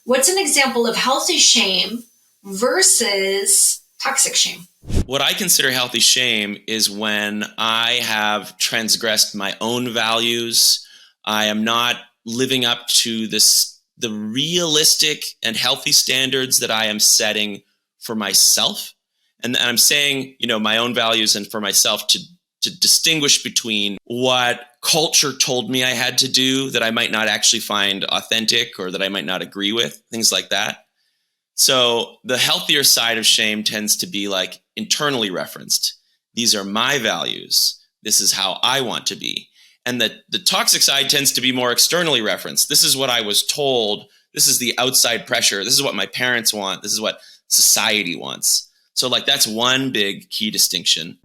What's an example of healthy shame versus toxic shame? What I consider healthy shame is when I have transgressed my own values. I am not living up to the realistic and healthy standards that I am setting for myself. And I'm saying, my own values and for myself to distinguish between what culture told me I had to do that I might not actually find authentic or that I might not agree with, things like that. So the healthier side of shame tends to be like internally referenced. These are my values. This is how I want to be. And the toxic side tends to be more externally referenced. This is what I was told. This is the outside pressure. This is what my parents want. This is what society wants. So like that's one big key distinction.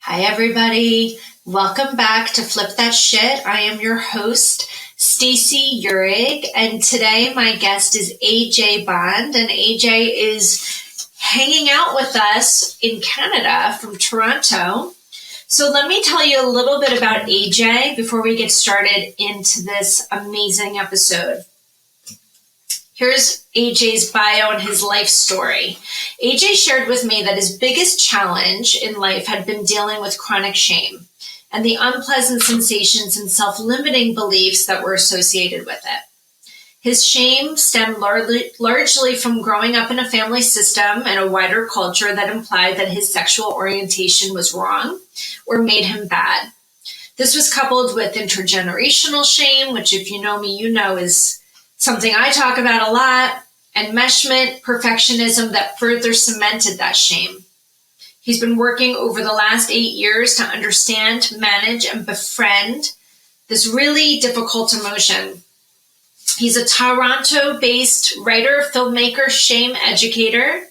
Hi, everybody. Welcome back to Flip That Shit. I am your host, Stacy Uhrig, and today my guest is AJ Bond, and AJ is hanging out with us in Canada from Toronto. So let me tell you a little bit about AJ before we get started into this amazing episode. Here's AJ's bio and his life story. AJ shared with me that his biggest challenge in life had been dealing with chronic shame and the unpleasant sensations and self-limiting beliefs that were associated with it. His shame stemmed largely from growing up in a family system and a wider culture that implied that his sexual orientation was wrong or made him bad. This was coupled with intergenerational shame, which if you know me, you know is something I talk about a lot, enmeshment, perfectionism that further cemented that shame. He's been working over the last 8 years to understand, manage, and befriend this really difficult emotion. He's a Toronto-based writer, filmmaker, shame educator,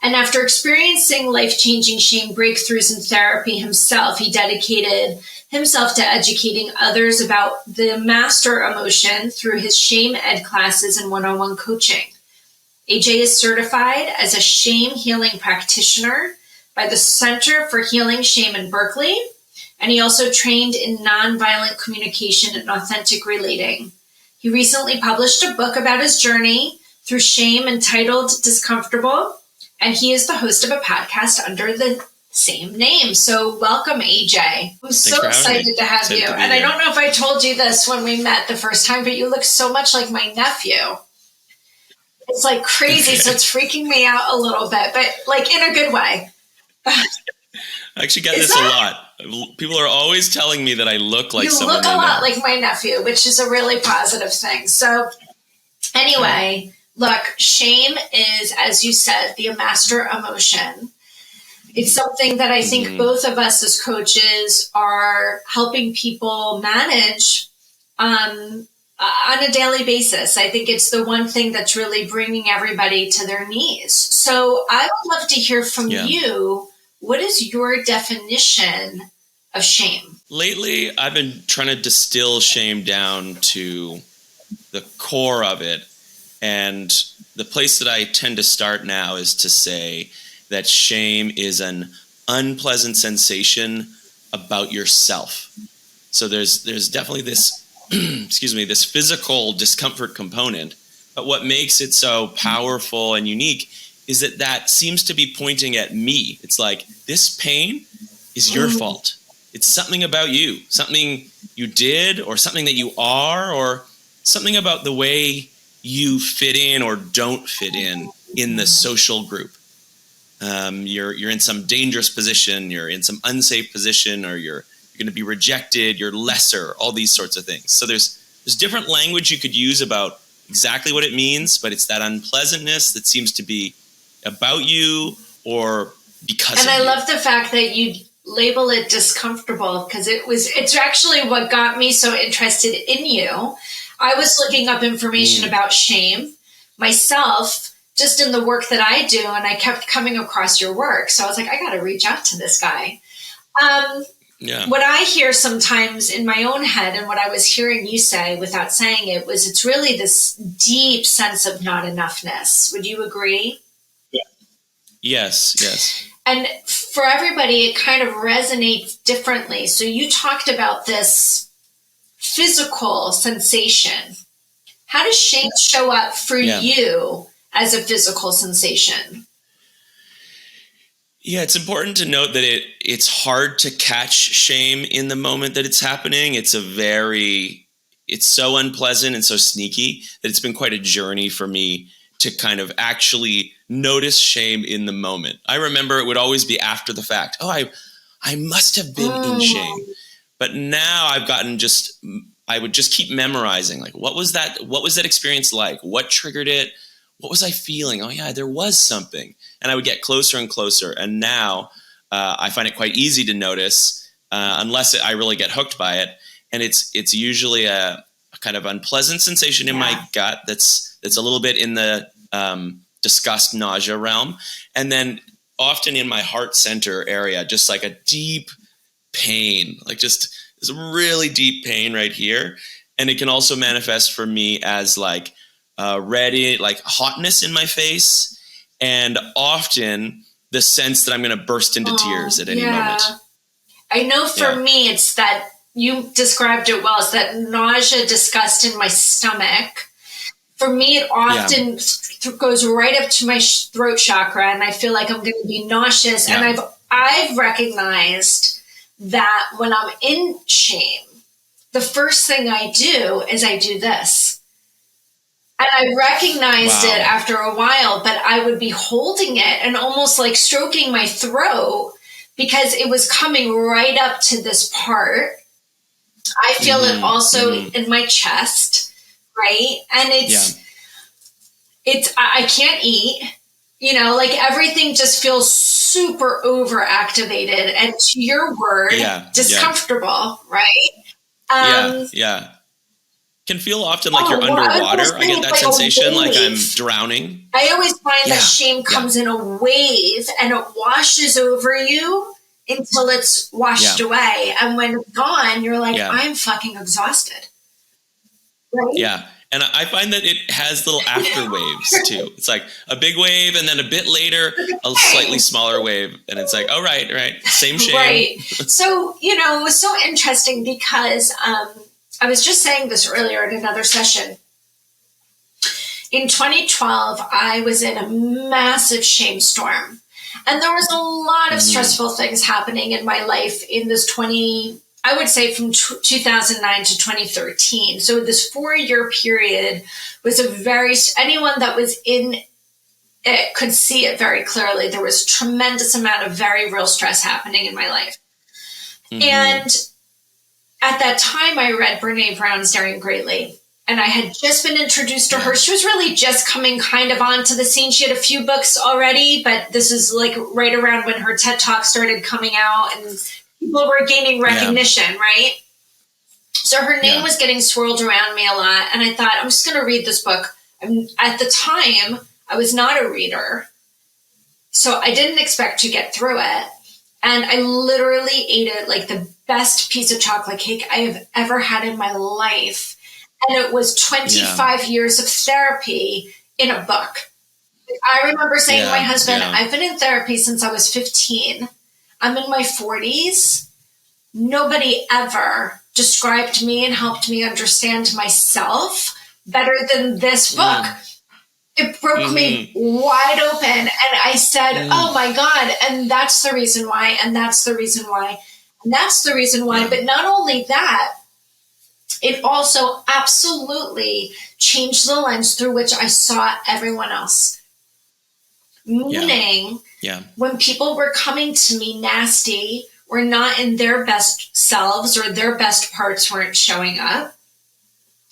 and after experiencing life-changing shame breakthroughs in therapy himself, he dedicated himself to educating others about the master emotion through his shame ed classes and one-on-one coaching. AJ is certified as a shame healing practitioner by the Center for Healing Shame in Berkeley, and he also trained in nonviolent communication and authentic relating. He recently published a book about his journey through shame entitled Discomfortable, and he is the host of a podcast under the same name. So welcome, AJ. I'm so excited to have you. And I don't know if I told you this when we met the first time, but you look so much like my nephew. It's like crazy. So it's freaking me out a little bit, but like in a good way. I actually get this a lot. People are always telling me that I look like someone. You look a lot like my nephew, which is a really positive thing. So anyway, look, shame is, as you said, the master emotion. It's something that I think both of us as coaches are helping people manage on a daily basis. I think it's the one thing that's really bringing everybody to their knees. So I would love to hear from you. What is your definition of shame? Lately, I've been trying to distill shame down to the core of it. And the place that I tend to start now is to say that shame is an unpleasant sensation about yourself. So there's definitely this, this physical discomfort component. But what makes it so powerful and unique is that seems to be pointing at me. It's like, this pain is your fault. It's something about you, something you did or something that you are or something about the way you fit in or don't fit in the social group. You're in some dangerous position, you're in some unsafe position, or you're going to be rejected, you're lesser, all these sorts of things. So there's different language you could use about exactly what it means, but it's that unpleasantness that seems to be about you or because of you. And I love the fact that you label it discomfortable because it's actually what got me so interested in you. I was looking up information about shame myself, just in the work that I do, and I kept coming across your work. So I was like, I got to reach out to this guy. What I hear sometimes in my own head and what I was hearing you say without saying it was it's really this deep sense of not enoughness. Would you agree? Yes. And for everybody, it kind of resonates differently. So you talked about this physical sensation. How does shame show up for you as a physical sensation? Yeah, it's important to note that it's hard to catch shame in the moment that it's happening. It's so unpleasant and so sneaky that it's been quite a journey for me to kind of actually notice shame in the moment. I remember it would always be after the fact. Oh, I must have been in shame. But now I would just keep memorizing, like, what was that experience like? What triggered it? What was I feeling? Oh yeah, there was something. And I would get closer and closer. And now I find it quite easy to notice, unless I really get hooked by it. And it's usually a kind of unpleasant sensation in my gut that's a little bit in the disgust, nausea realm. And then often in my heart center area, just like a deep pain, like just this really deep pain right here. And it can also manifest for me as like like hotness in my face, and often the sense that I'm going to burst into tears at any moment. I know for me, it's that you described it well. It's that nausea, disgust in my stomach. For me, it often goes right up to my throat chakra, and I feel like I'm going to be nauseous. And I've recognized that when I'm in shame, the first thing I do is I do this. And I recognized it after a while, but I would be holding it and almost like stroking my throat because it was coming right up to this part. I feel it also in my chest, right? And I can't eat, like everything just feels super overactivated. And to your word, discomfortable, right? Can feel often like you're underwater. I get that sensation like I'm drowning. I always find that shame comes in a wave and it washes over you until it's washed away. And when it's gone, you're like, I'm fucking exhausted. Right? Yeah. And I find that it has little after waves too. It's like a big wave and then a bit later, a slightly smaller wave. And it's like, oh, right. Same shame. Right. So, it was so interesting because I was just saying this earlier in another session. In 2012, I was in a massive shame storm. And there was a lot of stressful things happening in my life in this I would say from 2009 to 2013. So this 4-year period was anyone that was in it could see it very clearly. There was a tremendous amount of very real stress happening in my life. And at that time, I read Brene Brown's Daring Greatly. And I had just been introduced to her. She was really just coming kind of onto the scene. She had a few books already, but this is like right around when her TED Talk started coming out and people were gaining recognition, right? So her name was getting swirled around me a lot. And I thought, I'm just going to read this book. At the time, I was not a reader. So I didn't expect to get through it. And I literally ate it like the best piece of chocolate cake I have ever had in my life. And it was 25 years of therapy in a book. I remember saying to my husband, I've been in therapy since I was 15. I'm in my 40s. Nobody ever described me and helped me understand myself better than this book. It broke me wide open. And I said, oh my God. And that's the reason why. And that's the reason why. And that's the reason why. But not only that, it also absolutely changed the lens through which I saw everyone else. Meaning, when people were coming to me nasty or not in their best selves or their best parts weren't showing up,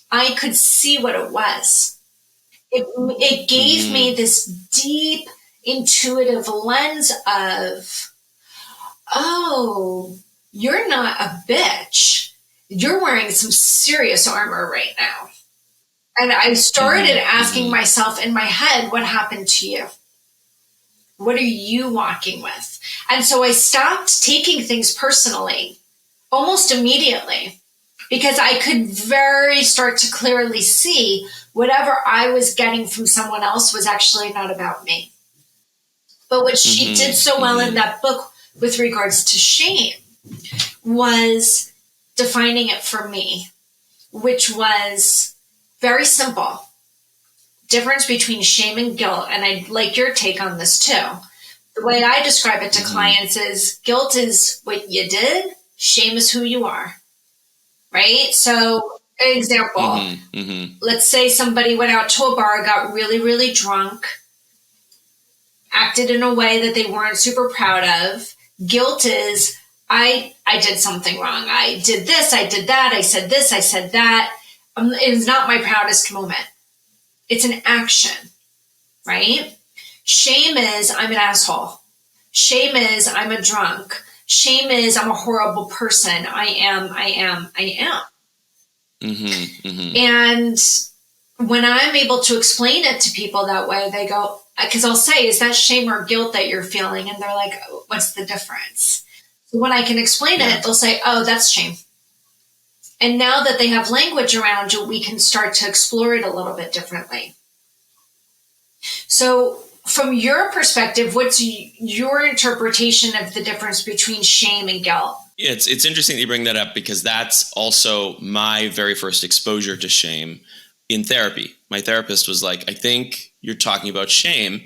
I could see what it was. It gave me this deep, intuitive lens of, oh, you're not a bitch. You're wearing some serious armor right now. And I started asking myself in my head, what happened to you? What are you walking with? And so I stopped taking things personally almost immediately because I could start to clearly see whatever I was getting from someone else was actually not about me. But what she did so well in that book with regards to shame was defining it for me. which was very simple. Difference between shame and guilt. And I'd like your take on this too. The way I describe it to clients is guilt is what you did. Shame is who you are. Right? So, example, let's say somebody went out to a bar, got really, really drunk, acted in a way that they weren't super proud of. Guilt is, I did something wrong. I did this, I did that, I said this, I said that. It was not my proudest moment. It's an action, right? Shame is, I'm an asshole. Shame is, I'm a drunk. Shame is, I'm a horrible person. I am. And when I'm able to explain it to people that way, they go, because I'll say, is that shame or guilt that you're feeling? And they're like, oh, what's the difference? So when I can explain it, they'll say, oh, that's shame. And now that they have language around it, we can start to explore it a little bit differently. So from your perspective, what's your interpretation of the difference between shame and guilt? It's interesting that you bring that up, because that's also my very first exposure to shame in therapy. My therapist was like, I think you're talking about shame.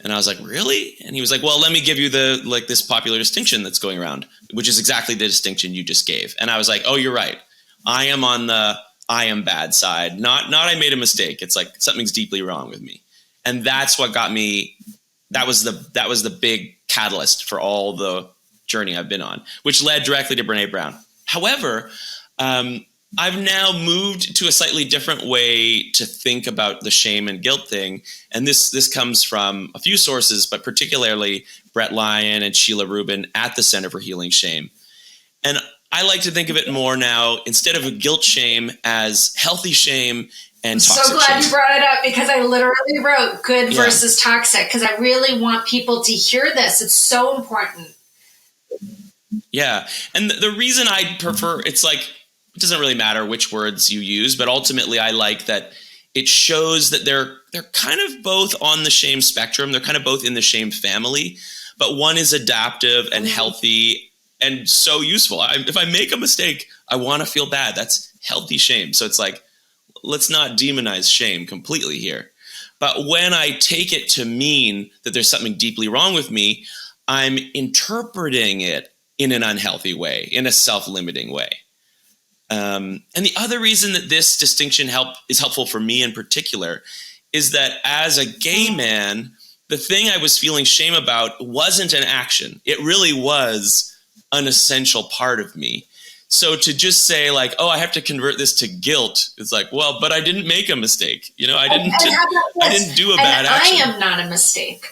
And I was like, really? And he was like, well, let me give you this popular distinction that's going around, which is exactly the distinction you just gave. And I was like, oh, you're right. I am on the I am bad side, not I made a mistake. It's like something's deeply wrong with me. And that's what got me. That was the big catalyst for all the journey I've been on, which led directly to Brené Brown. However, I've now moved to a slightly different way to think about the shame and guilt thing. And this comes from a few sources, but particularly Brett Lyon and Sheila Rubin at the Center for Healing Shame. And I like to think of it more now, instead of a guilt shame, as healthy shame and toxic shame. I'm so glad you brought it up, because I literally wrote good versus toxic, because I really want people to hear this. It's so important. Yeah. And the reason I prefer, it's like, it doesn't really matter which words you use, but ultimately I like that it shows that they're kind of both on the shame spectrum. They're kind of both in the shame family, but one is adaptive and healthy and so useful. If I make a mistake, I want to feel bad. That's healthy shame. So it's like, let's not demonize shame completely here. But when I take it to mean that there's something deeply wrong with me, I'm interpreting it in an unhealthy way, in a self-limiting way. And the other reason that this distinction is helpful for me in particular is that as a gay man, the thing I was feeling shame about wasn't an action. It really was an essential part of me. So to just say like, oh, I have to convert this to guilt, it's like, well, but I didn't make a mistake. I didn't do a bad action. I am not a mistake.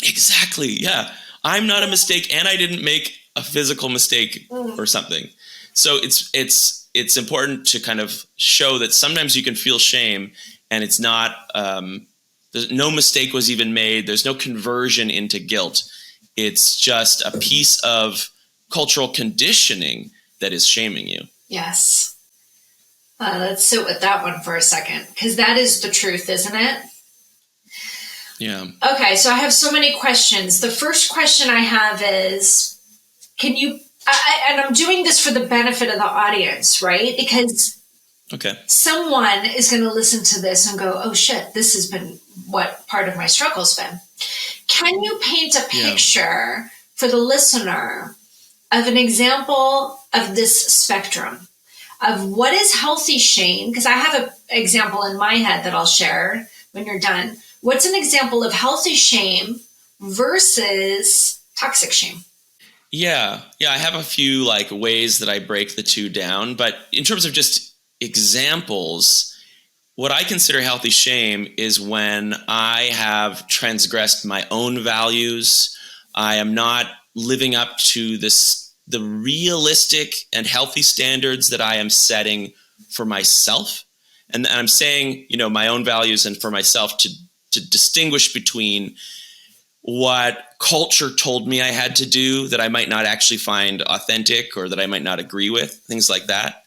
Exactly. Yeah. I'm not a mistake, and I didn't make a physical mistake or something. So it's important to kind of show that sometimes you can feel shame, and it's not, no mistake was even made. There's no conversion into guilt. It's just a piece of cultural conditioning that is shaming you. Yes. Let's sit with that one for a second, because that is the truth, isn't it? Yeah. Okay, so I have so many questions. The first question I have is, can you, and I'm doing this for the benefit of the audience, right? Because someone is going to listen to this and go, oh shit, this has been what part of my struggle's been. Can you paint a picture for the listener of an example of this spectrum of what is healthy shame? Because I have an example in my head that I'll share when you're done. What's an example of healthy shame versus toxic shame? Yeah. I have a few ways that I break the two down, but in terms of just examples, what I consider healthy shame is when I have transgressed my own values. I am not living up to the realistic and healthy standards that I am setting for myself. And I'm saying, my own values and for myself to distinguish between what culture told me I had to do that I might not actually find authentic or that I might not agree with, things like that.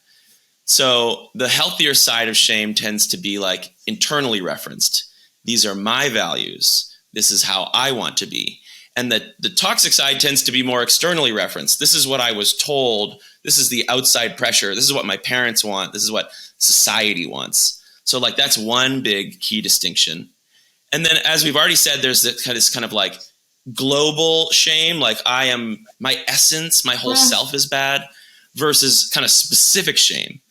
So the healthier side of shame tends to be internally referenced. These are my values. This is how I want to be. And the toxic side tends to be more externally referenced. This is what I was told. This is the outside pressure. This is what my parents want. This is what society wants. So like that's one big key distinction. And then, as we've already said, there's this kind of like global shame, like I am, my essence, my whole self is bad, versus kind of specific shame.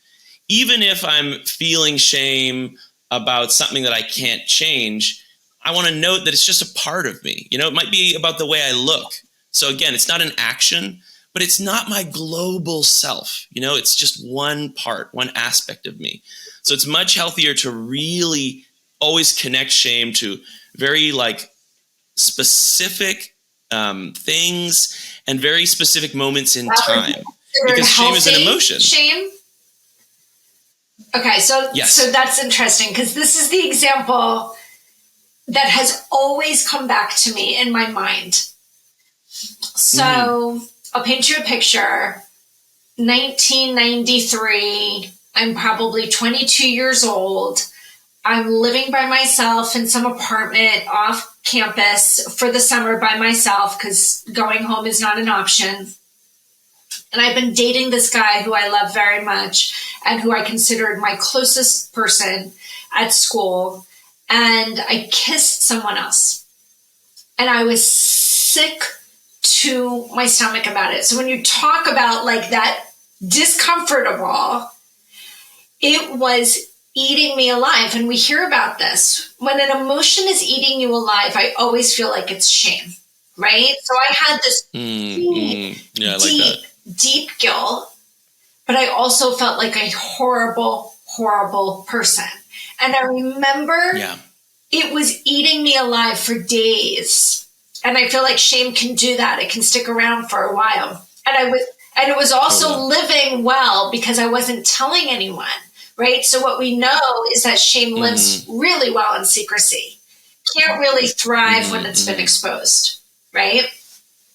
Even if I'm feeling shame about something that I can't change, I want to note that it's just a part of me. You know, it might be about the way I look. So again, it's not an action, but it's not my global self. You know, it's just one part, one aspect of me. So it's much healthier to really always connect shame to very like specific things and very specific moments in time, because shame is an emotion. Shame. Okay, so yes. So that's interesting, because this is the example that has always come back to me in my mind. So I'll paint you a picture. 1993, I'm probably 22 years old. I'm living by myself in some apartment off campus for the summer by myself, because going home is not an option. And I've been dating this guy who I love very much and who I considered my closest person at school. And I kissed someone else. And I was sick to my stomach about it. So when you talk about like that discomfort of all, it was eating me alive. And we hear about this. When an emotion is eating you alive, I always feel like it's shame, right? So I had this deep guilt, but I also felt like a horrible, horrible person. And I remember it was eating me alive for days. And I feel like shame can do that. It can stick around for a while. And it was also living well because I wasn't telling anyone. Right. So what we know is that shame lives really well in secrecy. Can't really thrive when it's been exposed. Right.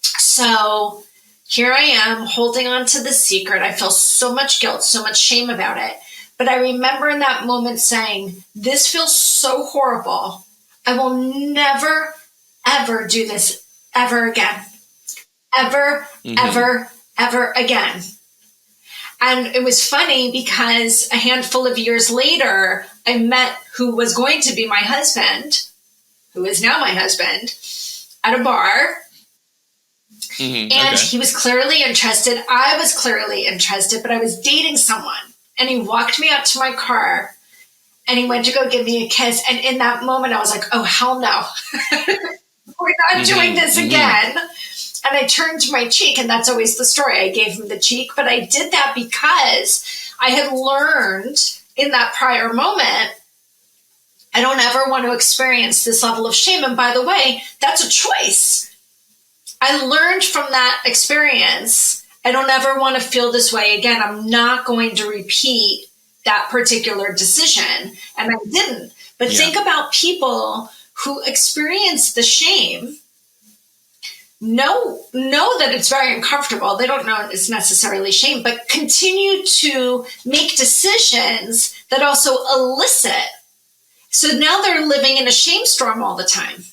So here I am holding on to the secret. I feel so much guilt, so much shame about it. But I remember in that moment saying, this feels so horrible. I will never, ever do this ever again. Ever, ever, ever again. And it was funny because a handful of years later, I met who was going to be my husband, who is now my husband, at a bar. And he was clearly interested. I was clearly interested, but I was dating someone. And he walked me out to my car and he went to go give me a kiss. And in that moment, I was like, oh, hell no. We're not doing this again. And I turned to my cheek, and that's always the story. I gave him the cheek, but I did that because I had learned in that prior moment, I don't ever want to experience this level of shame. And by the way, that's a choice. I learned from that experience, I don't ever want to feel this way again. I'm not going to repeat that particular decision. And I didn't. But think about people who experience the shame, know that it's very uncomfortable. They don't know it's necessarily shame, but continue to make decisions that also elicit. So now they're living in a shame storm all the time.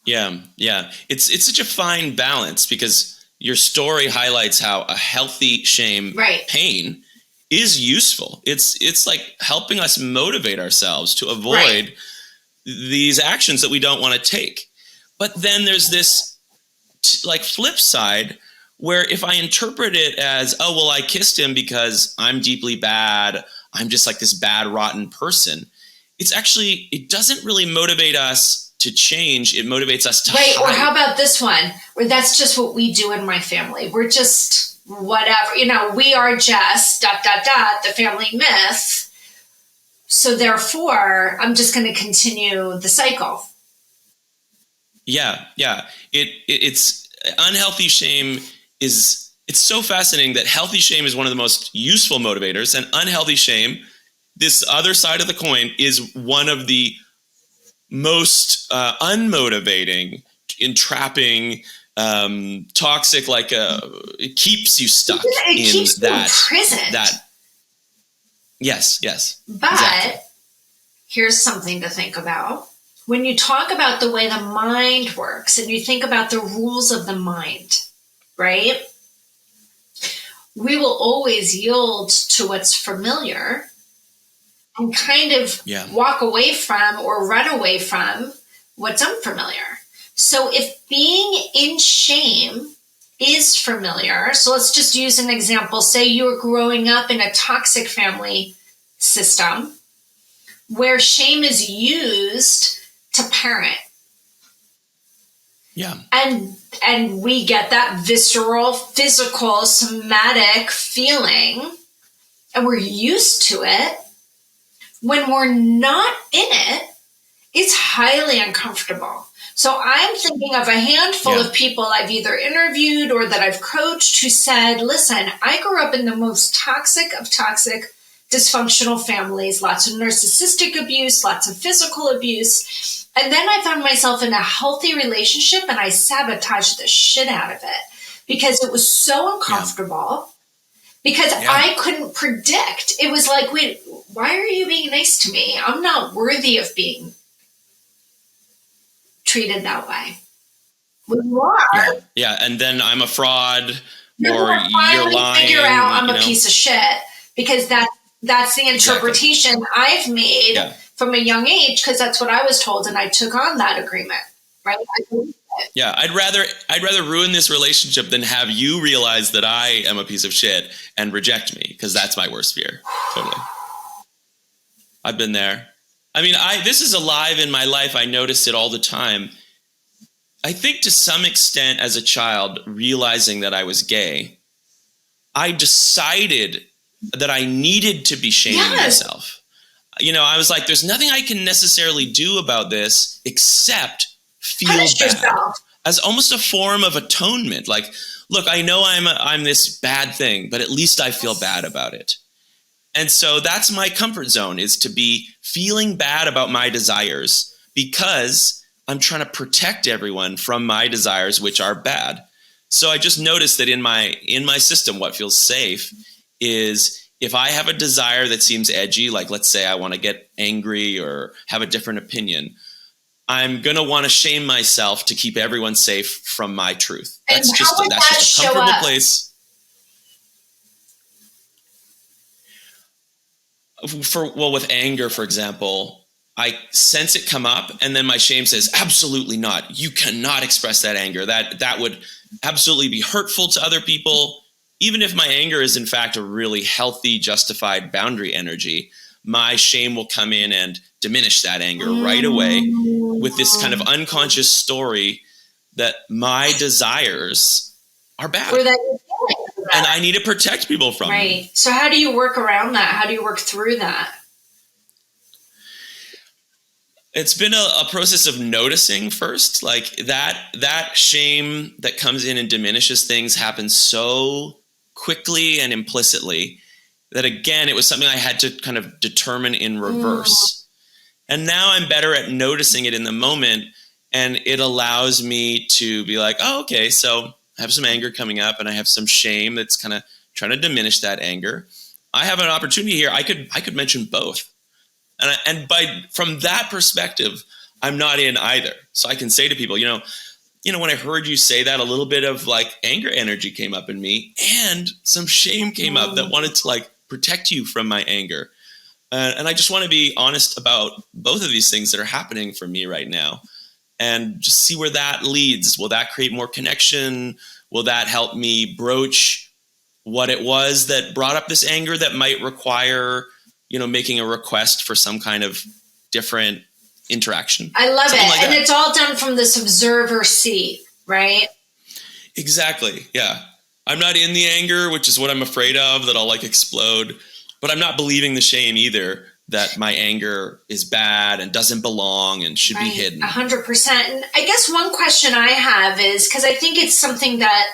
Yeah. It's such a fine balance, because your story highlights how a healthy shame pain is useful. It's like helping us motivate ourselves to avoid these actions that we don't want to take. But then there's this like flip side where if I interpret it as, oh, well, I kissed him because I'm deeply bad, I'm just like this bad, rotten person, it doesn't really motivate us to change. It motivates us to hide. Or how about this one, where that's just what we do in my family. We're just whatever, we are just ... the family myth. So therefore, I'm just going to continue the cycle. Yeah. It's unhealthy shame it's so fascinating that healthy shame is one of the most useful motivators, and unhealthy shame, this other side of the coin, is one of the most unmotivating, entrapping, toxic. Like it keeps you stuck in that prison. Yes. But here's something to think about. when you talk about the way the mind works and you think about the rules of the mind, right? We will always yield to what's familiar and kind of walk away from or run away from what's unfamiliar. So if being in shame is familiar, so let's just use an example. Say you were growing up in a toxic family system where shame is used to parent. Yeah. And we get that visceral, physical, somatic feeling, and we're used to it. When we're not in it, it's highly uncomfortable. So I'm thinking of a handful of people I've either interviewed or that I've coached who said, listen, I grew up in the most toxic of toxic dysfunctional families, lots of narcissistic abuse, lots of physical abuse. And then I found myself in a healthy relationship and I sabotaged the shit out of it because it was so uncomfortable because I couldn't predict. It was like, wait, why are you being nice to me? I'm not worthy of being treated that way. When you are. Yeah. And then I'm a fraud You're lying. Figure out I'm a piece of shit because that's the interpretation I've made from a young age because that's what I was told and I took on that agreement, right? Yeah, I'd rather ruin this relationship than have you realize that I am a piece of shit and reject me because that's my worst fear. Totally. I've been there. I mean, this is alive in my life. I notice it all the time. I think to some extent as a child, realizing that I was gay, I decided that I needed to be shaming myself. You know, I was like, there's nothing I can necessarily do about this except feel bad yourself. As almost a form of atonement. Like, look, I know I'm this bad thing, but at least I feel bad about it. And so that's my comfort zone, is to be feeling bad about my desires because I'm trying to protect everyone from my desires, which are bad. So I just noticed that in my system, what feels safe is if I have a desire that seems edgy, like let's say I want to get angry or have a different opinion, I'm going to want to shame myself to keep everyone safe from my truth. That's just a comfortable place. With anger, for example, I sense it come up and then my shame says, absolutely not. You cannot express that anger. That would absolutely be hurtful to other people. Even if my anger is in fact a really healthy, justified boundary energy, my shame will come in and diminish that anger right away with this kind of unconscious story that my desires are bad. And I need to protect people from them. Right. So how do you work around that? How do you work through that? It's been a process of noticing first, like that shame that comes in and diminishes things happens so quickly and implicitly that, again, it was something I had to kind of determine in reverse. And now I'm better at noticing it in the moment, and it allows me to be like, oh, okay, so I have some anger coming up and I have some shame that's kind of trying to diminish that anger. I have an opportunity here. I could mention both. And from that perspective, I'm not in either. So I can say to people, you know, when I heard you say that, a little bit of like anger energy came up in me and some shame came up that wanted to like protect you from my anger. And I just want to be honest about both of these things that are happening for me right now and just see where that leads. Will that create more connection? Will that help me broach what it was that brought up this anger that might require, making a request for some kind of different interaction? I love it. Like, and it's all done from this observer seat, right? Exactly. Yeah. I'm not in the anger, which is what I'm afraid of, that I'll like explode. But I'm not believing the shame either, that my anger is bad and doesn't belong and should be hidden. 100%. And I guess one question I have is, because I think it's something that,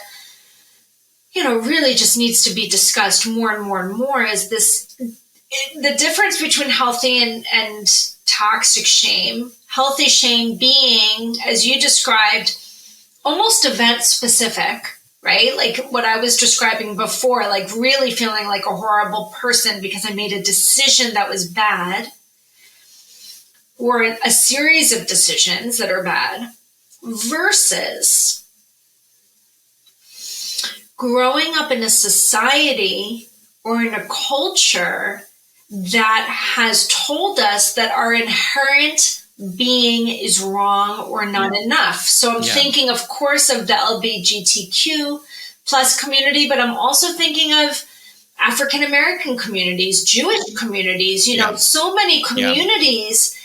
really just needs to be discussed more and more and more, is the difference between healthy and toxic shame. Healthy shame being, as you described, almost event specific, right? Like what I was describing before, like really feeling like a horrible person because I made a decision that was bad. or a series of decisions that are bad, versus growing up in a society or in a culture that has told us that our inherent being is wrong or not enough. So I'm thinking, of course, of the LGBTQ plus community, but I'm also thinking of African American communities, Jewish communities, so many communities,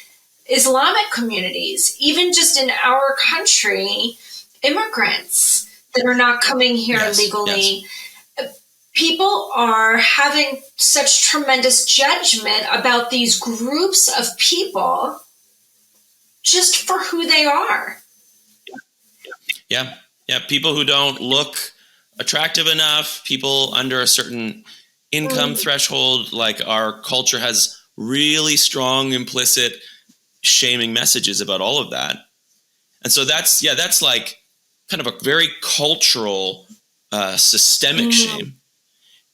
Islamic communities, even just in our country, immigrants that are not coming here legally. People are having such tremendous judgment about these groups of people just for who they are. Yeah. People who don't look attractive enough, people under a certain income threshold, like our culture has really strong implicit shaming messages about all of that. And so that's like kind of a very cultural, systemic shame.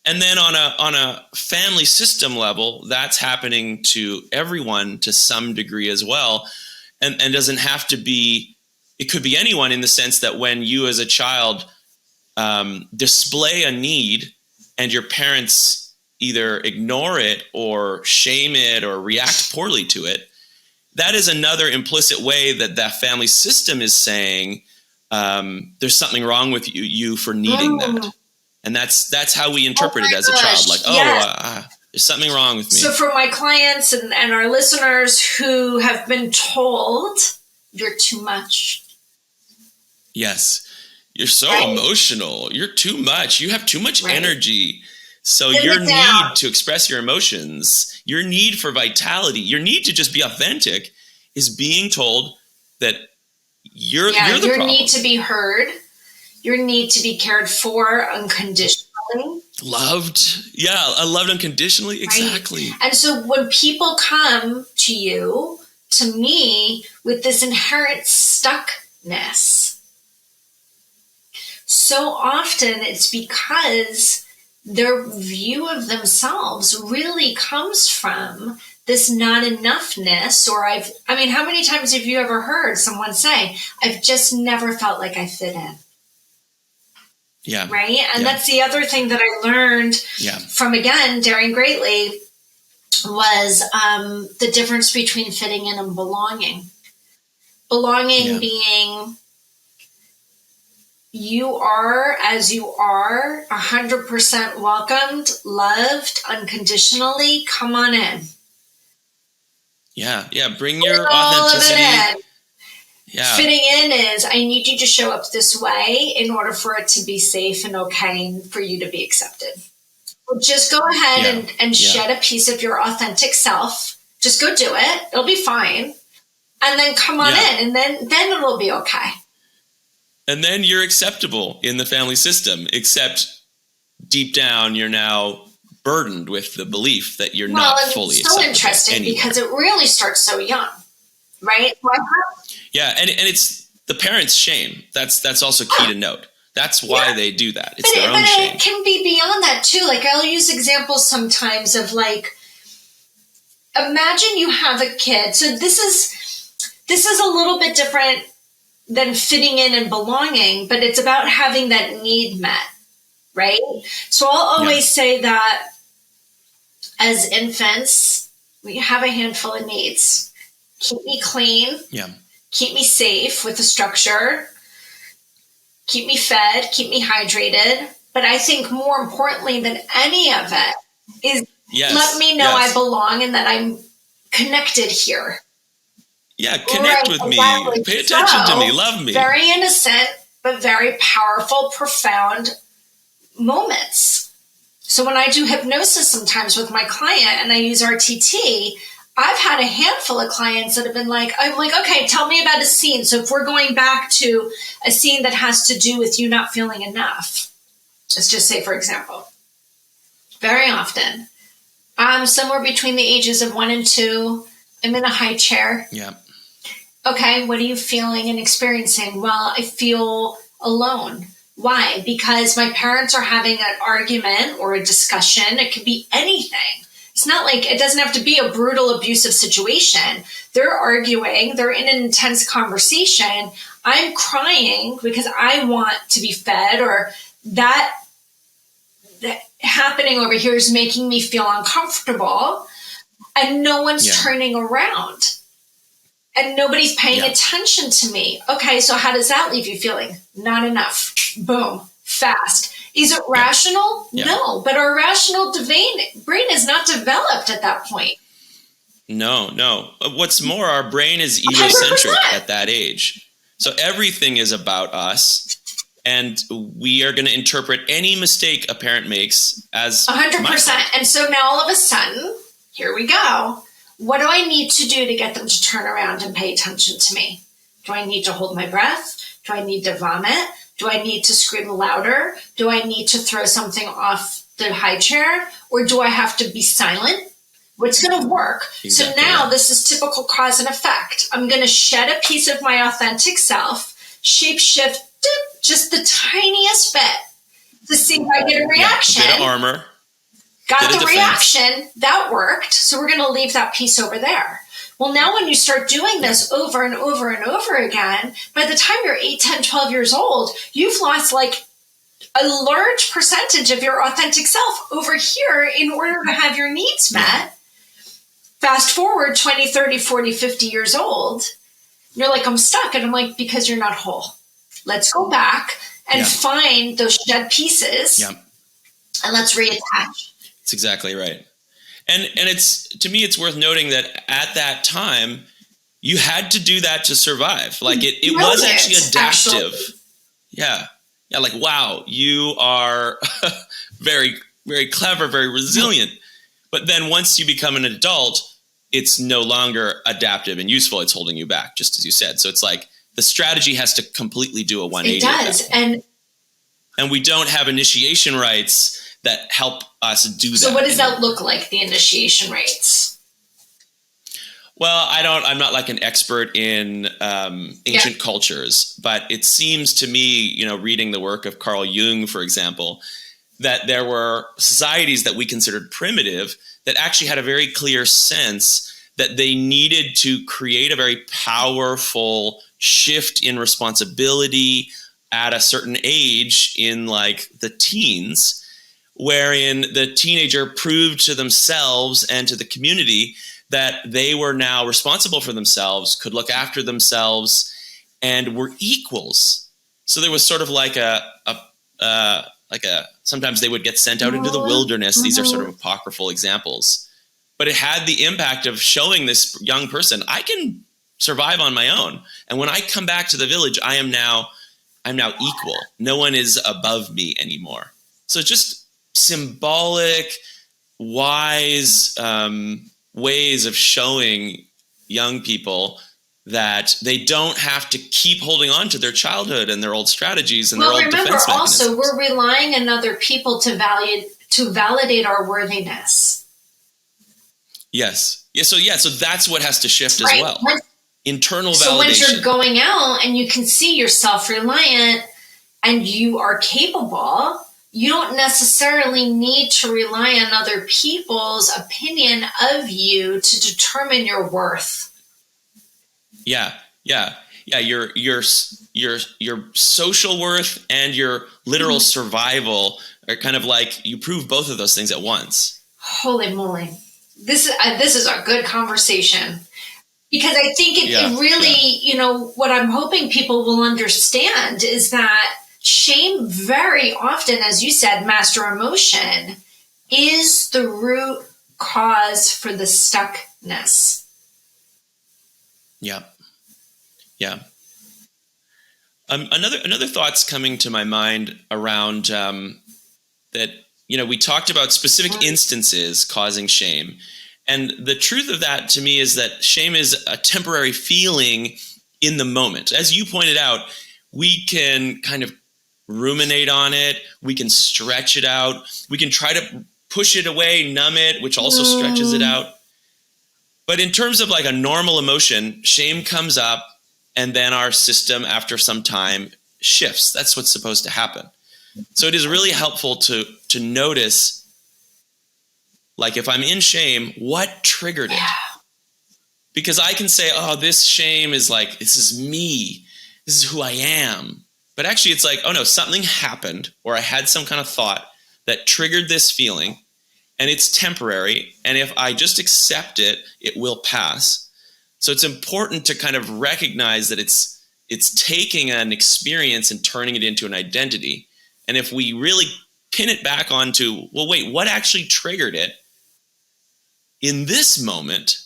And then on a family system level, that's happening to everyone to some degree as well. And doesn't have to be, it could be anyone, in the sense that when you as a child display a need and your parents either ignore it or shame it or react poorly to it, that is another implicit way that that family system is saying there's something wrong with you for needing that. And that's how we interpret it as a child. Like, there's something wrong with me. So for my clients and our listeners who have been told, you're too much. Yes. You're so emotional. You're too much. You have too much energy. So your need to express your emotions, your need for vitality, your need to just be authentic is being told that you're the problem. Your need to be heard. Your need to be cared for unconditionally. Loved. Yeah, loved unconditionally. Exactly. Right? And so when people come to you, to me, with this inherent stuckness, so often it's because their view of themselves really comes from this not enoughness, or how many times have you ever heard someone say, I've just never felt like I fit in? Yeah. Right? And that's the other thing that I learned from, again, Daring Greatly, was the difference between fitting in and belonging. Belonging being, you are as you are, 100% welcomed, loved, unconditionally. Come on in. Yeah. Bring your authenticity. Yeah. Fitting in is, I need you to show up this way in order for it to be safe and okay and for you to be accepted. Well, just go ahead and shed a piece of your authentic self. Just go do it. It'll be fine. And then come on in, and then it'll be okay. And then you're acceptable in the family system, except deep down you're now burdened with the belief that you're not fully acceptable. It's so interesting because it really starts so young, right? Yeah, and it's the parents' shame. That's also key to note. That's why they do that. It's their own shame. It can be beyond that too. Like, I'll use examples sometimes of, like, imagine you have a kid. So this is a little bit different than fitting in and belonging, but it's about having that need met, right? So I'll always say that as infants, we have a handful of needs. Keep me clean. Yeah. Keep me safe with a structure. Keep me fed. Keep me hydrated. But I think more importantly than any of it is let me know I belong and that I'm connected here. Yeah, connect with me. Pay attention to me. Love me. Very innocent, but very powerful, profound moments. So when I do hypnosis sometimes with my client and I use RTT, I've had a handful of clients that have been like, I'm like, okay, tell me about a scene. So if we're going back to a scene that has to do with you not feeling enough, let's just say, for example, very often, somewhere between the ages of 1 and 2, I'm in a high chair. Yeah. Okay, what are you feeling and experiencing? Well, I feel alone. Why? Because my parents are having an argument or a discussion. It could be anything. It's not like it doesn't have to be a brutal, abusive situation. They're arguing, they're in an intense conversation. I'm crying because I want to be fed, or that happening over here is making me feel uncomfortable, and no one's turning around. And nobody's paying attention to me. Okay, so how does that leave you feeling? Not enough. Boom. Fast. Is it rational? No, but our rational brain is not developed at that point. No. What's more, our brain is egocentric 100%. At that age. So everything is about us, and we are going to interpret any mistake a parent makes as 100%. And so now all of a sudden, here we go. What do I need to do to get them to turn around and pay attention to me? Do I need to hold my breath? Do I need to vomit? Do I need to scream louder? Do I need to throw something off the high chair? Or do I have to be silent? What's going to work? Exactly. So now this is typical cause and effect. I'm going to shed a piece of my authentic self, shape shift just the tiniest bit to see if I get a reaction. A bit of armor. Got the reaction, that worked, so we're going to leave that piece over there. Well, now when you start doing this over and over and over again, by the time you're 8, 10, 12 years old, you've lost like a large percentage of your authentic self over here in order to have your needs met. Fast forward 20, 30, 40, 50 years old, you're like, I'm stuck. And I'm like, because you're not whole. Let's go back and find those shed pieces and let's reattach. That's exactly right. And it's, to me, it's worth noting that at that time, you had to do that to survive. Like it was actually adaptive. Yeah. Like, wow, you are very, very clever, very resilient. But then once you become an adult, it's no longer adaptive and useful. It's holding you back, just as you said. So it's like the strategy has to completely do a 180. It does. And we don't have initiation rites that help us do that. So what does that look like, the initiation rates? Well, I'm not like an expert in ancient cultures, but it seems to me, reading the work of Carl Jung, for example, that there were societies that we considered primitive that actually had a very clear sense that they needed to create a very powerful shift in responsibility at a certain age in like the teens, wherein the teenager proved to themselves and to the community that they were now responsible for themselves, could look after themselves, and were equals. So there was sort of like sometimes they would get sent out into the wilderness. These are sort of apocryphal examples. But it had the impact of showing this young person, I can survive on my own. And when I come back to the village, I'm now equal. No one is above me anymore. So just symbolic, wise ways of showing young people that they don't have to keep holding on to their childhood and their old strategies and their old defense mechanisms. Well, remember also, we're relying on other people to validate our worthiness. Yes. So that's what has to shift as well. Internal validation. So once you're going out and you can see you're self-reliant and you are capable, you don't necessarily need to rely on other people's opinion of you to determine your worth. Yeah. Your social worth and your literal survival are kind of like you prove both of those things at once. Holy moly. This is a good conversation, because I think it really, what I'm hoping people will understand is that shame very often, as you said, master emotion, is the root cause for the stuckness. Yeah. Another thought's coming to my mind around that, we talked about specific instances causing shame. And the truth of that to me is that shame is a temporary feeling in the moment. As you pointed out, we can kind of ruminate on it. We can stretch it out. We can try to push it away, numb it, which also stretches it out. But in terms of like a normal emotion, shame comes up and then our system after some time shifts. That's what's supposed to happen. So it is really helpful to notice Like if I'm in shame, what triggered it? Yeah. Because I can say, oh, this shame is like, this is me. This is who I am. But actually it's like, oh no, something happened, or I had some kind of thought that triggered this feeling, and it's temporary. And if I just accept it, it will pass. So it's important to kind of recognize that it's taking an experience and turning it into an identity. And if we really pin it back onto, well, wait, what actually triggered it? In this moment,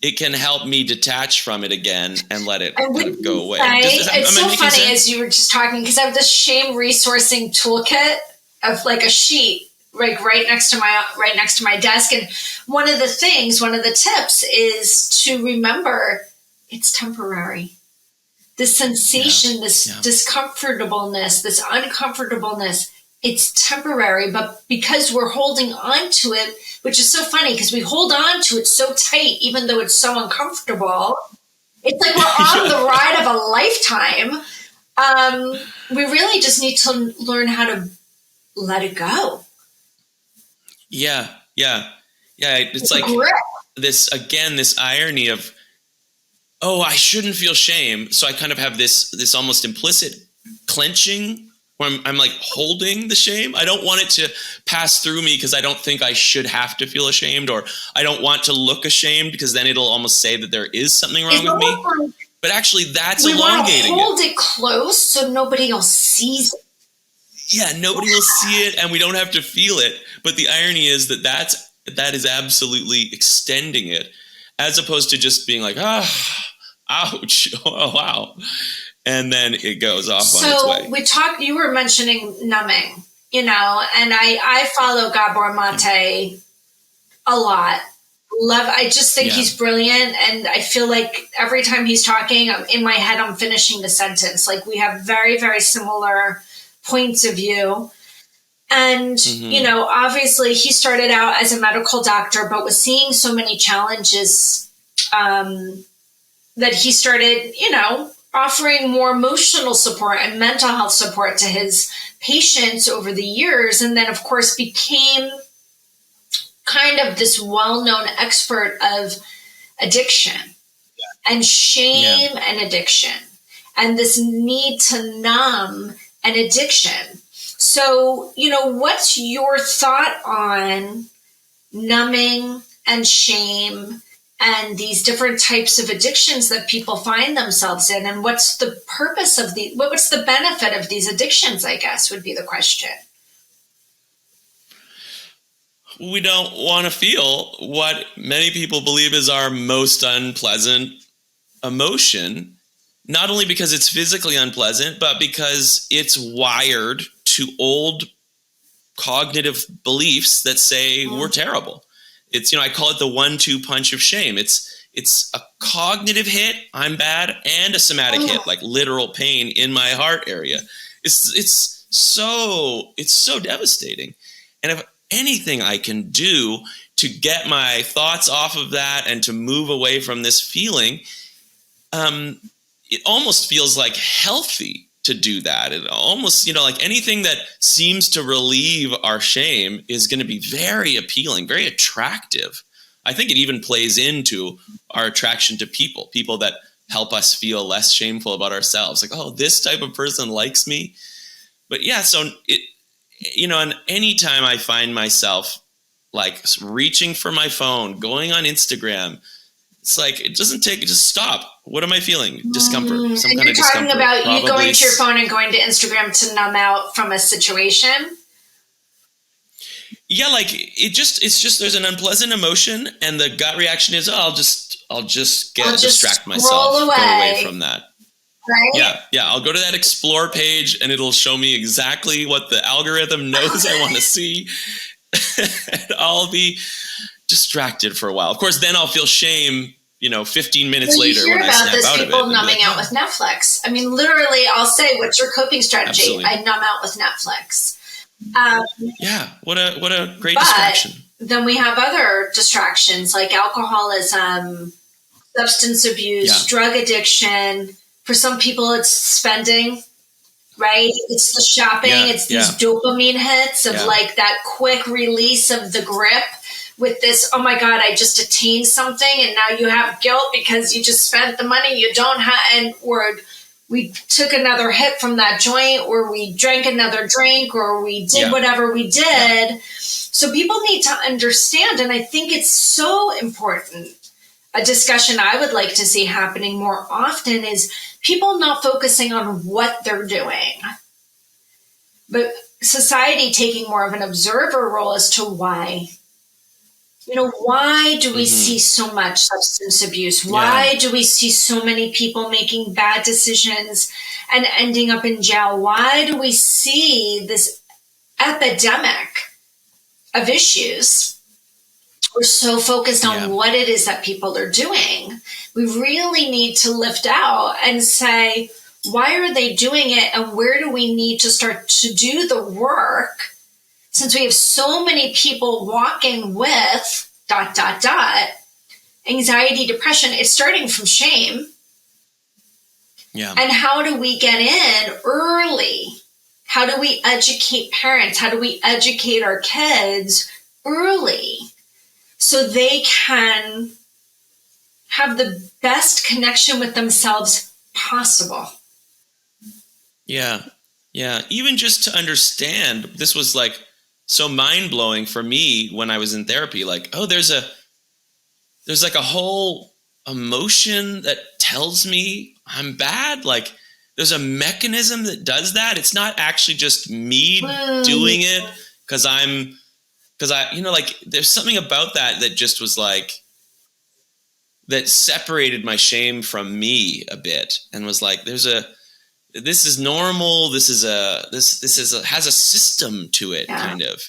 it can help me detach from it again and let it kind of go away. It's so funny as you were just talking, because I have this shame resourcing toolkit of like a sheet, like right next to my desk. And one of the tips is to remember it's temporary. This sensation, this discomfortableness, this uncomfortableness, it's temporary. But because we're holding on to it, which is so funny because we hold on to it so tight, even though it's so uncomfortable, it's like we're on the ride of a lifetime. We really just need to learn how to let it go. Yeah. It's like this irony of, oh, I shouldn't feel shame. So I kind of have this almost implicit clenching where I'm like holding the shame. I don't want it to pass through me because I don't think I should have to feel ashamed, or I don't want to look ashamed because then it'll almost say that there is something wrong with me. But actually that's elongating it. We want to hold it close so nobody else sees it. Yeah, nobody will see it and we don't have to feel it. But the irony is that is absolutely extending it, as opposed to just being like, ouch, oh, wow. And then it goes off on its way. So you were mentioning numbing, and I follow Gabor Mate a lot. I just think he's brilliant. And I feel like every time he's talking, in my head, I'm finishing the sentence. Like we have very, very similar points of view. And, obviously he started out as a medical doctor, but was seeing so many challenges that he started, offering more emotional support and mental health support to his patients over the years. And then, of course, became kind of this well-known expert of addiction and shame and addiction, and this need to numb an addiction. So, what's your thought on numbing and shame and these different types of addictions that people find themselves in? And what's the purpose of what's the benefit of these addictions, I guess, would be the question. We don't want to feel what many people believe is our most unpleasant emotion, not only because it's physically unpleasant, but because it's wired to old cognitive beliefs that say we're terrible. It's, I call it the 1-2 punch of shame. It's a cognitive hit, I'm bad, and a somatic hit, like literal pain in my heart area. It's so devastating. And if anything I can do to get my thoughts off of that and to move away from this feeling, it almost feels like healthy to do that. It almost, like anything that seems to relieve our shame is going to be very appealing, very attractive. I think it even plays into our attraction to people that help us feel less shameful about ourselves. Like, oh, this type of person likes me. But yeah, so and anytime I find myself like reaching for my phone, going on Instagram, it's like, it doesn't take, just stop. What am I feeling? Discomfort, some kind of discomfort. You're talking about you going to your phone and going to Instagram to numb out from a situation? Yeah, like it's just there's an unpleasant emotion and the gut reaction is, I'll just distract myself, go away from that. Right? Yeah. I'll go to that explore page and it'll show me exactly what the algorithm knows I want to see. And I'll be distracted for a while. Of course, then I'll feel shame, 15 minutes later when I snap out of it. You hear about this, people numbing out with Netflix. I mean, literally, I'll say, what's your coping strategy? Absolutely. I numb out with Netflix. What a great distraction. Then we have other distractions like alcoholism, substance abuse, drug addiction. For some people, it's spending, right? It's the shopping. It's these dopamine hits of like that quick release of the grip, with this, oh my God, I just attained something and now you have guilt because you just spent the money you don't have, and or we took another hit from that joint, or we drank another drink, or we did whatever we did. Yeah. So people need to understand, and I think it's so important. A discussion I would like to see happening more often is people not focusing on what they're doing, but society taking more of an observer role as to why. Why do we see so much substance abuse? Why do we see so many people making bad decisions and ending up in jail? Why do we see this epidemic of issues? We're so focused on what it is that people are doing. We really need to lift out and say, why are they doing it? And where do we need to start to do the work? Since we have so many people walking with ... anxiety, depression, it's starting from shame. Yeah. And how do we get in early? How do we educate parents? How do we educate our kids early so they can have the best connection with themselves possible? Yeah. Yeah. Even just to understand, this was like so mind-blowing for me when I was in therapy. Like, oh, there's like a whole emotion that tells me I'm bad. Like, there's a mechanism that does that. It's not actually just me doing it because I, like, there's something about that just was like, that separated my shame from me a bit and was like, this is normal. This has a system to it, kind of.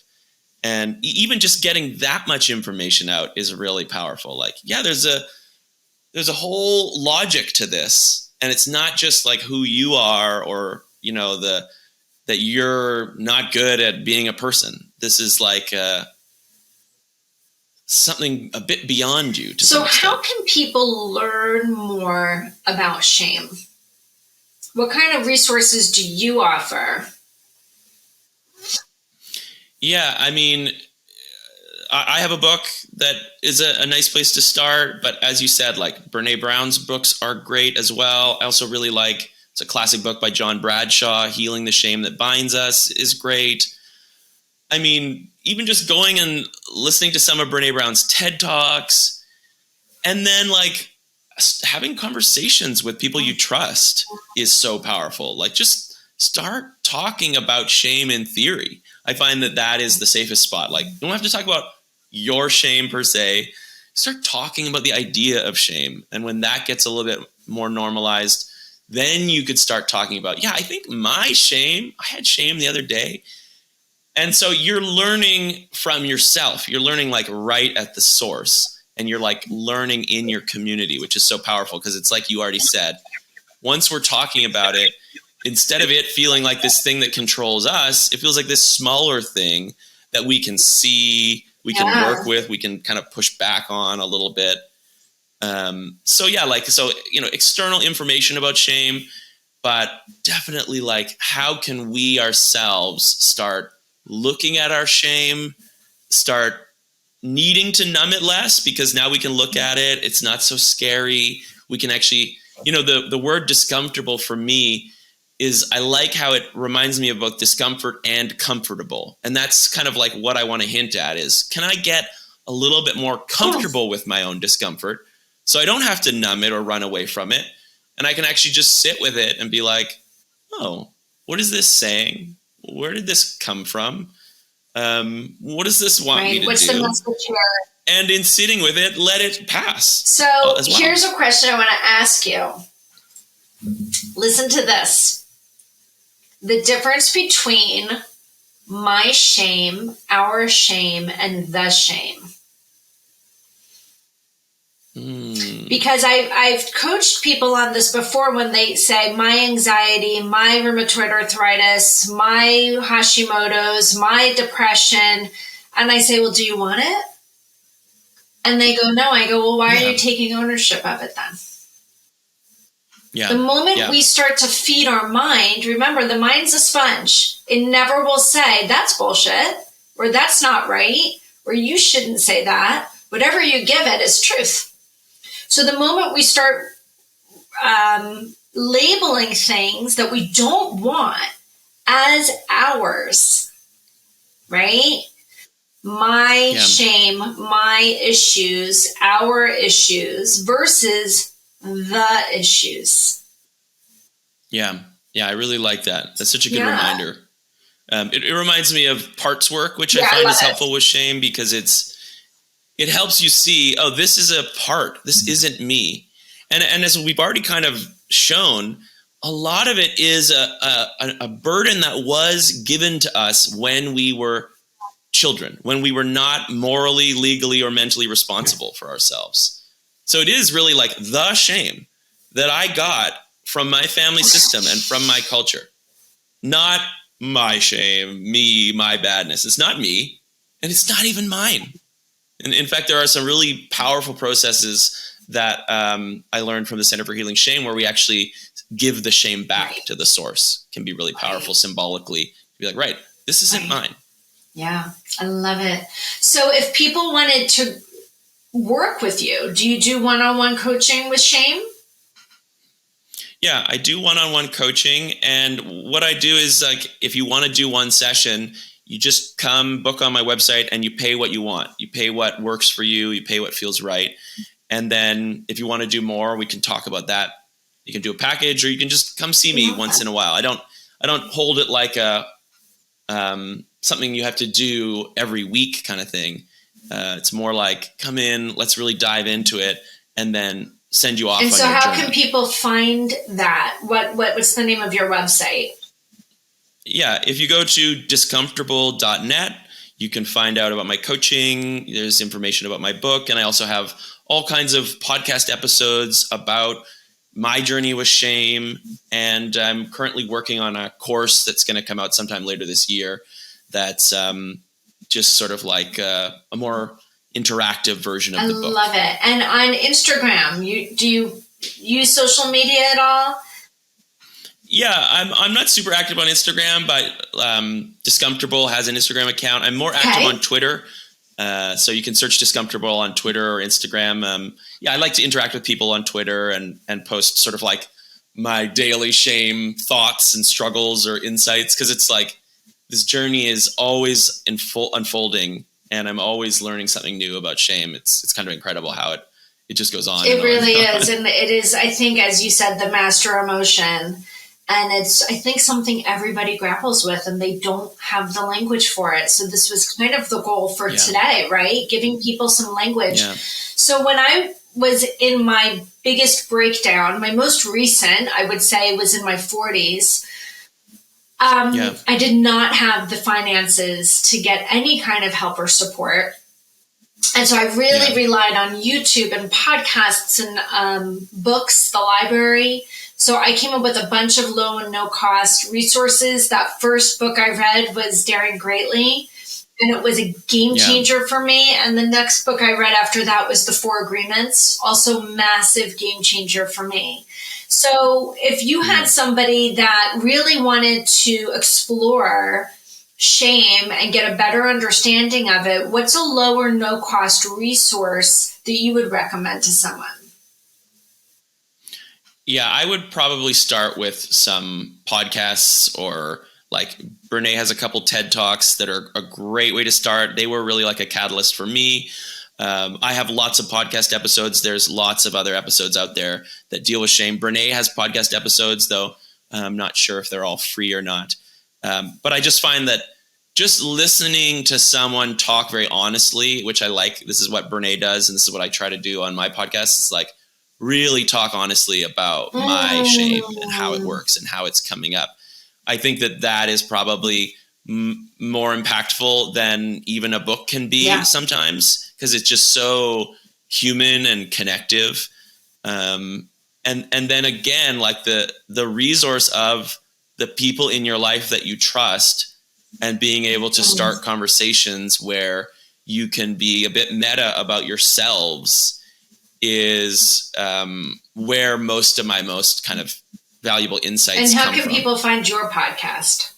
And even just getting that much information out is really powerful. Like, there's a whole logic to this, and it's not just like who you are or, that you're not good at being a person. This is like something a bit beyond you. So how can people learn more about shame? What kind of resources do you offer? Yeah, I mean, I have a book that is a nice place to start. But as you said, like, Brene Brown's books are great as well. I also really like, it's a classic book by John Bradshaw, Healing the Shame That Binds Us, is great. I mean, even just going and listening to some of Brene Brown's TED Talks, and then like having conversations with people you trust is so powerful. Like, just start talking about shame in theory. I find that is the safest spot. Like, you don't have to talk about your shame per se. Start talking about the idea of shame. And when that gets a little bit more normalized, then you could start talking about, I think my shame, I had shame the other day. And so you're learning from yourself. You're learning like right at the source, and you're like learning in your community, which is so powerful because it's like you already said, once we're talking about it, instead of it feeling like this thing that controls us, it feels like this smaller thing that we can see, we can work with, we can kind of push back on a little bit. External information about shame, but definitely like, how can we ourselves start looking at our shame, start needing to numb it less, because now we can look at it. It's not so scary. We can actually, the word discomfortable for me is, I like how it reminds me of both discomfort and comfortable. And that's kind of like what I want to hint at is, can I get a little bit more comfortable with my own discomfort so I don't have to numb it or run away from it? And I can actually just sit with it and be like, oh, what is this saying? Where did this come from? What does this want me to do? What's the message here? And in sitting with it, let it pass. So here's a question I want to ask you. Listen to this. The difference between my shame, our shame, and the shame. Because I've coached people on this before when they say my anxiety, my rheumatoid arthritis, my Hashimoto's, my depression. And I say, well, do you want it? And they go, no. I go, well, why are you taking ownership of it then? Yeah. The moment we start to feed our mind, remember, the mind's a sponge. It never will say, that's bullshit, or that's not right, or you shouldn't say that. Whatever you give it is truth. So the moment we start labeling things that we don't want as ours, right? My shame, my issues, our issues versus the issues. Yeah. I really like that. That's such a good reminder. It reminds me of parts work, which I find is helpful with shame, because it helps you see, oh, this is a part. This isn't me. And as we've already kind of shown, a lot of it is a burden that was given to us when we were children, when we were not morally, legally, or mentally responsible for ourselves. So it is really like the shame that I got from my family system and from my culture. Not my shame, me, my badness. It's not me, and it's not even mine. And in fact, there are some really powerful processes that I learned from the Center for Healing Shame, where we actually give the shame back to the source. It can be really powerful symbolically. To be like, right, this isn't mine. Yeah, I love it. So if people wanted to work with you, do you do one-on-one coaching with shame? Yeah, I do one-on-one coaching. And what I do is, like, if you want to do one session, you just come book on my website and you pay what you want. You pay what works for you. You pay what feels right. And then if you want to do more, we can talk about that. You can do a package, or you can just come see me once in a while. I don't hold it like a something you have to do every week kind of thing. It's more like, come in, let's really dive into it, and then send you off. And so how can people find that? What's the name of your website? Yeah, if you go to discomfortable.net, you can find out about my coaching. There's information about my book, and I also have all kinds of podcast episodes about my journey with shame. And I'm currently working on a course that's going to come out sometime later this year that's just sort of like a more interactive version of the book. I love it. And on Instagram, do you use social media at all? Yeah, I'm not super active on Instagram, but Discomfortable has an Instagram account. I'm more active on Twitter. So you can search Discomfortable on Twitter or Instagram. I like to interact with people on Twitter and post sort of like my daily shame thoughts and struggles or insights, because it's like this journey is always unfolding, and I'm always learning something new about shame. It's kind of incredible how it just goes on. It really is. And it is, I think, as you said, the master emotion. And it's, I think, something everybody grapples with, and they don't have the language for it. So this was kind of the goal for today, right? Giving people some language. Yeah. So when I was in my biggest breakdown, my most recent, I would say, was in my 40s. I did not have the finances to get any kind of help or support. And so I really relied on YouTube and podcasts and books, the library. So I came up with a bunch of low and no cost resources. That first book I read was Daring Greatly, and it was a game changer for me. And the next book I read after that was The Four Agreements, also massive game changer for me. So if you had somebody that really wanted to explore shame and get a better understanding of it, what's a low or no cost resource that you would recommend to someone? Yeah, I would probably start with some podcasts, or like Brene has a couple TED Talks that are a great way to start. They were really like a catalyst for me. I have lots of podcast episodes. There's lots of other episodes out there that deal with shame. Brene has podcast episodes, though I'm not sure if they're all free or not. But I just find that just listening to someone talk very honestly, which I like, this is what Brene does, and this is what I try to do on my podcast, is like really talk honestly about my shame and how it works and how it's coming up. I think that is probably more impactful than even a book can be sometimes, because it's just so human and connective. And then again, like the resource of the people in your life that you trust, and being able to start conversations where you can be a bit meta about yourselves is where most of my most kind of valuable insights come from. And how can people find your podcast?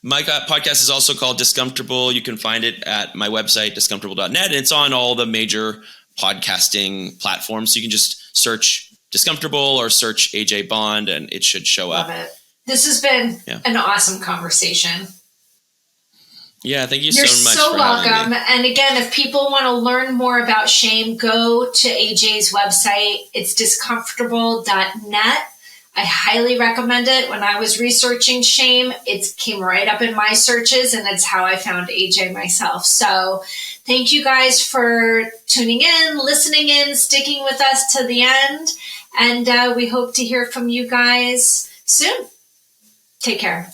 My podcast is also called Discomfortable. You can find it at my website, discomfortable.net. And it's on all the major podcasting platforms. So you can just search Discomfortable or search AJ Bond and it should show up. Love it. This has been an awesome conversation. Yeah, thank you You're so much. You're so for welcome. And again, if people want to learn more about shame, go to AJ's website. It's discomfortable.net. I highly recommend it. When I was researching shame, it came right up in my searches, and it's how I found AJ myself. So thank you guys for tuning in, listening in, sticking with us to the end. And we hope to hear from you guys soon. Take care.